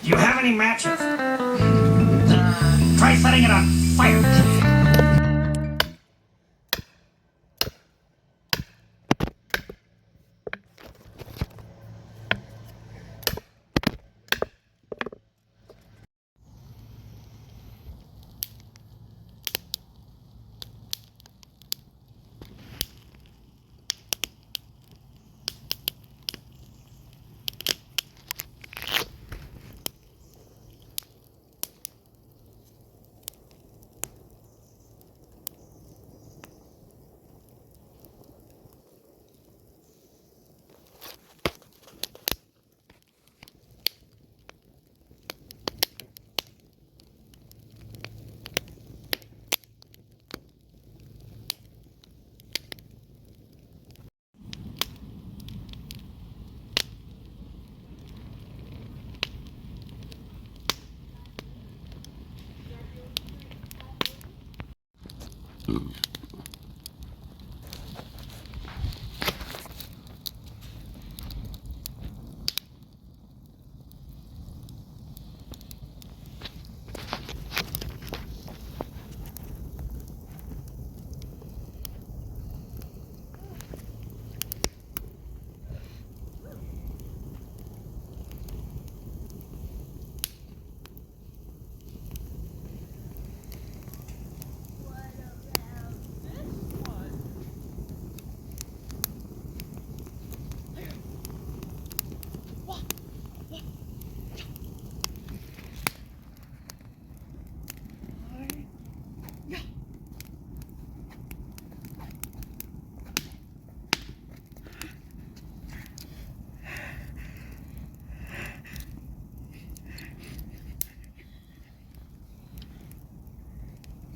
Do you have any matches? Try setting it on fire.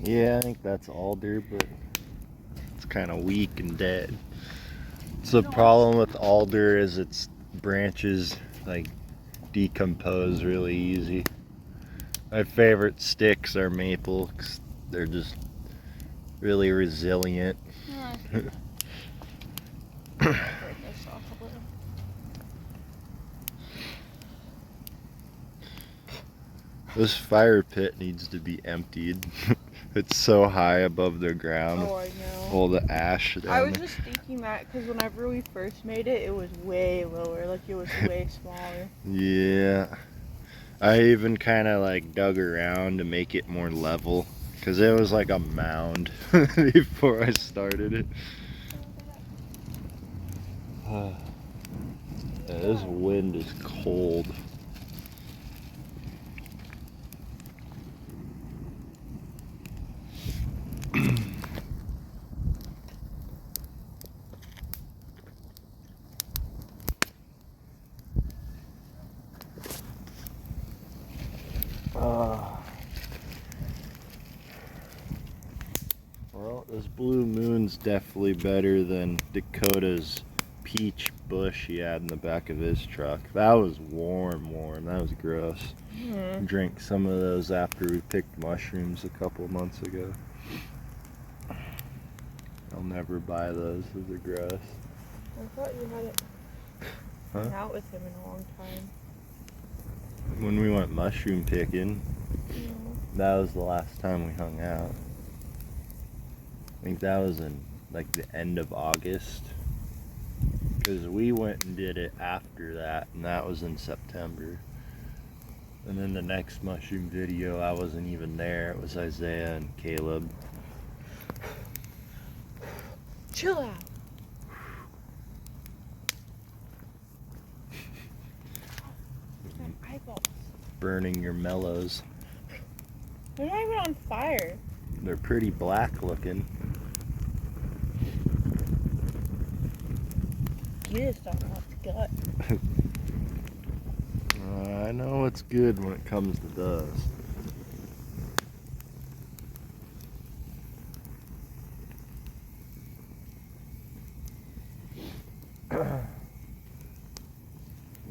Yeah, I think that's alder, but it's kind of weak and dead. So the problem with alder is its branches like decompose really easy. My favorite sticks are maple 'cause they're just really resilient. This fire pit needs to be emptied. It's so high above the ground. Oh, I know. All the ash down I was there. just thinking that because whenever we first made it, it was way lower. Like, it was way smaller. Yeah. I even kind of like dug around to make it more level because it was like a mound before I started it. Yeah, this wind is cold. Well, this blue moon's definitely better than Dakota's peach bush he had in the back of his truck. That was warm. That was gross. Drank some of those after we picked mushrooms a couple months ago. I'll never buy those. Those are gross. I thought you hadn't hung out with him in a long time. When we went mushroom picking, Yeah. that was the last time we hung out. I think that was in like the end of August. Because we went and did it after that, and that was in September. And then the next mushroom video, I wasn't even there. It was Isaiah and Caleb. Chill out. My eyeballs. Burning your mellows. They're not even on fire. They're pretty black looking. Get stuff off the gut. I know what's good when it comes to those. The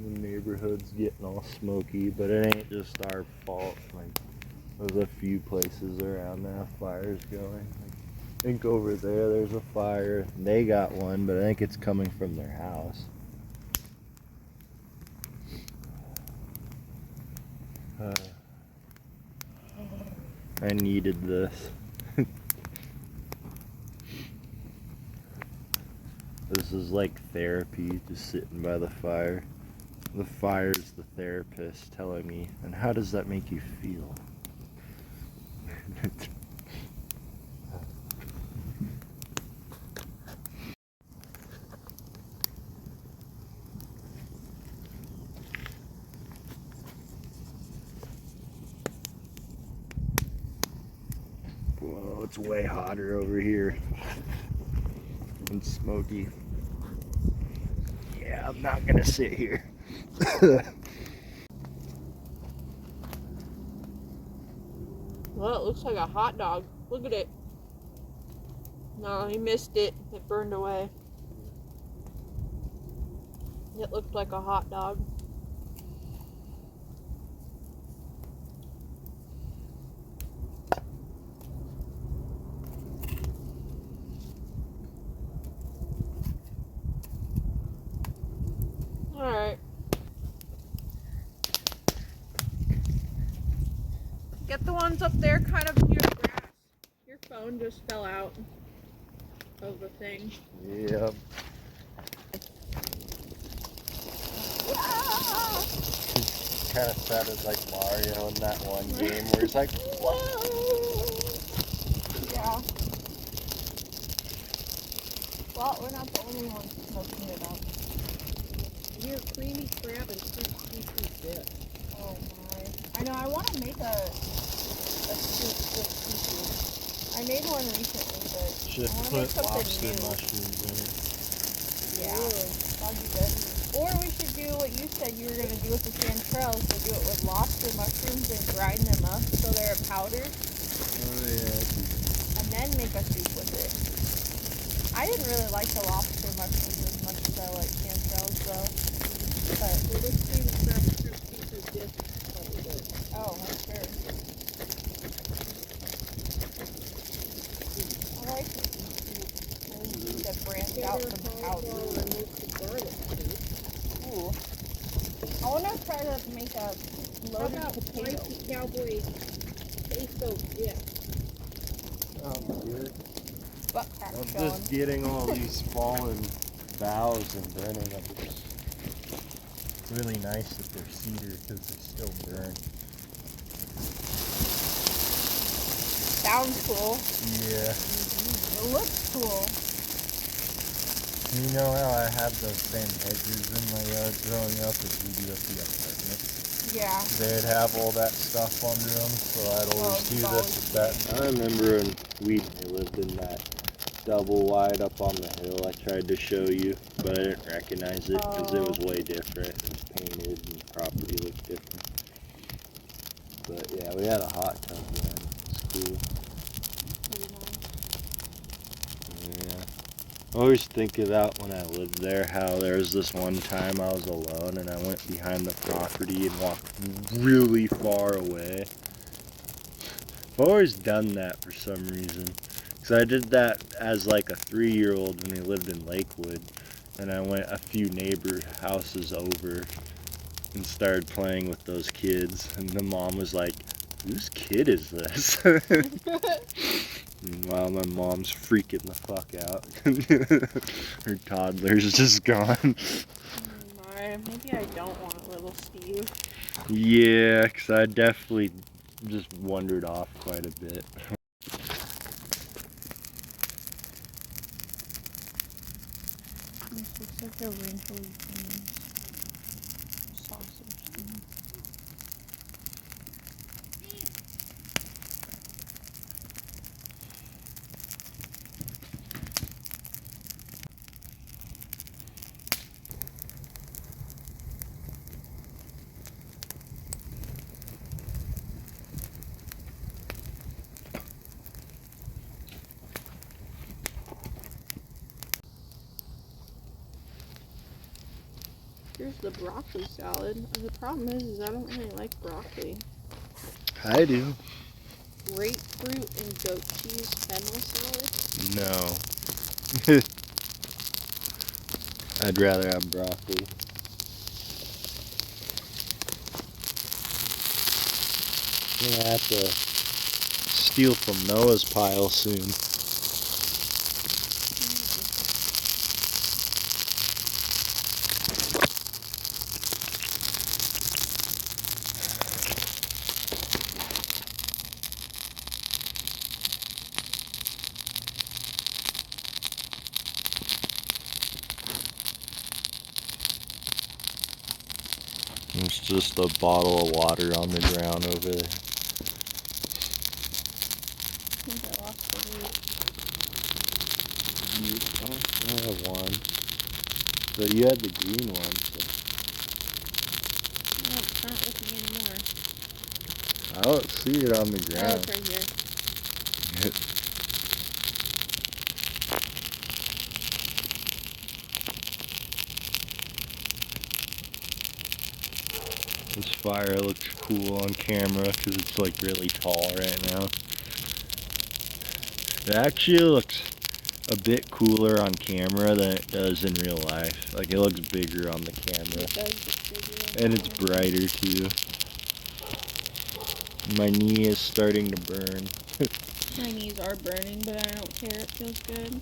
neighborhood's getting all smoky, but it ain't just our fault. Like, there's a few places around that have fires going. Like, I think over there's a fire. They got one, but I think it's coming from their house. I needed this. This is like therapy, just sitting by the fire. The fire's the therapist telling me, and how does that make you feel? Whoa, it's way hotter over here. And smoky. Yeah, I'm not gonna sit here. Well, it looks like a hot dog. Look at it. No, he missed it. It burned away. It looked like a hot dog. Alright. Get the ones up there kind of near the grass. Your phone just fell out of the thing. Yep. Kind of sounded like Mario in that one game where he's like, whoa! Yeah. Well, we're not the only ones smoking it up. Here, creamy crab and shrimp seafood dip. Oh my. I know, I want to make a soup with seafood. I made one recently, but Should I want to put make something lobster new. mushrooms in it. Yeah, that'd be good. Or we should do what you said you were going to do with the chanterelles. So do it with lobster mushrooms and grind them up so they're a powder. Oh yeah. And then make a soup with it. I didn't really like the lobster mushrooms as much as I like chanterelles though. But, Well, this creamy crab and shrimp seafood dip is probably good. oh, I'm sure. I like the seafood. That branch out Cheddar, from the powder. cauliflower, and roasted garlic soup. Ooh. I want to try to make a How loaded about potato. spicy cowboy queso dip? Sounds good. Butt crack I'm showing. just getting all these fallen boughs and burning them. It's really nice that they're cedar because they still burn. Sounds cool. Yeah. It looks cool. You know how I have those same hedges in my yard growing up as we do at the apartment? Yeah. They'd have all that stuff under them, so I'd always do you've this with that. I remember when we lived in that double wide up on the hill I tried to show you, but I didn't recognize it because it was way different. It was painted and the property looked different. But yeah, we had a hot tub then. It's cool. Yeah. I always think of that when I lived there, how there was this one time I was alone and I went behind the property and walked really far away. I've always done that for some reason. Because I did that as like a 3-year-old when we lived in Lakewood. And I went a few neighbor houses over and started playing with those kids. And the mom was like, whose kid is this? Meanwhile, my mom's freaking the fuck out. Her toddler's just gone. Maybe I don't want a little Steve. Yeah, because I definitely just wandered off quite a bit. This looks like a wrinkly sausage thing. Here's the broccoli salad. The problem is I don't really like broccoli. I do. Grapefruit and goat cheese fennel salad. No. I'd rather have broccoli. I'm gonna have to steal from Noah's pile soon. There's just a bottle of water on the ground over there. I think I lost the root. I have one. But you had the green one, so. No, it's not with me anymore. I don't see it on the Oh, ground. it's right here. This fire looks cool on camera because it's like really tall right now. It actually looks a bit cooler on camera than it does in real life. Like it looks bigger on the camera. It does look bigger. And it's brighter too. My knee is starting to burn. My knees are burning, but I don't care. It feels good.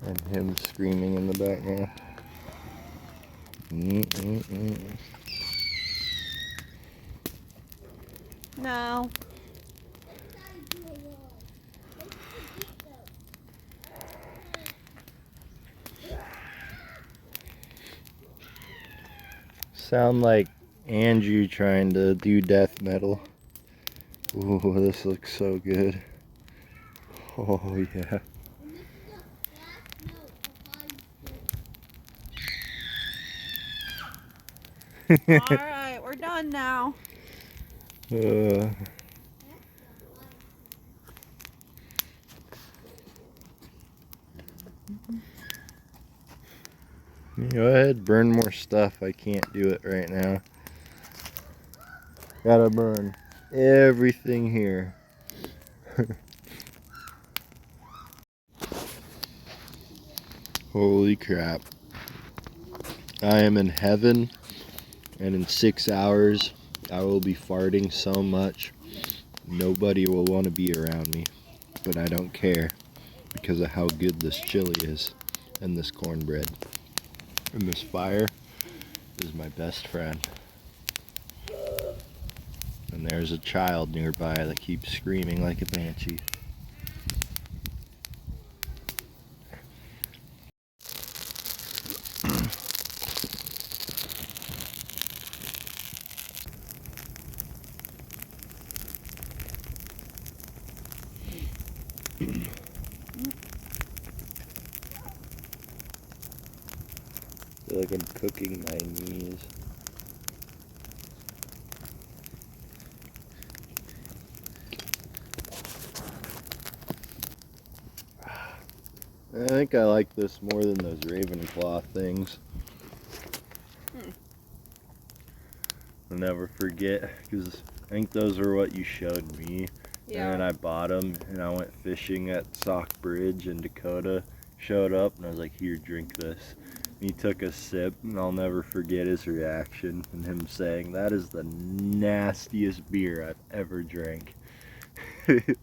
And him screaming in the background. No. Sound like Andrew trying to do death metal. Ooh, this looks so good. Oh yeah. Alright, we're done now. uh, Go ahead, burn more stuff. I can't do it right now. Gotta burn everything here. Holy crap. I am in heaven, and in 6 hours I will be farting so much nobody will want to be around me. But I don't care because of how good this chili is and this cornbread. And this fire is my best friend. And there's a child nearby that keeps screaming like a banshee. I feel like I'm cooking my knees. I think I like this more than those Ravenclaw things. I'll never forget, because I think those are what you showed me. Yeah. And I bought them, and I went fishing at Sauk Bridge, and Dakota showed up, and I was like, here, drink this. And he took a sip, and I'll never forget his reaction, and him saying, that is the nastiest beer I've ever drank. Alright.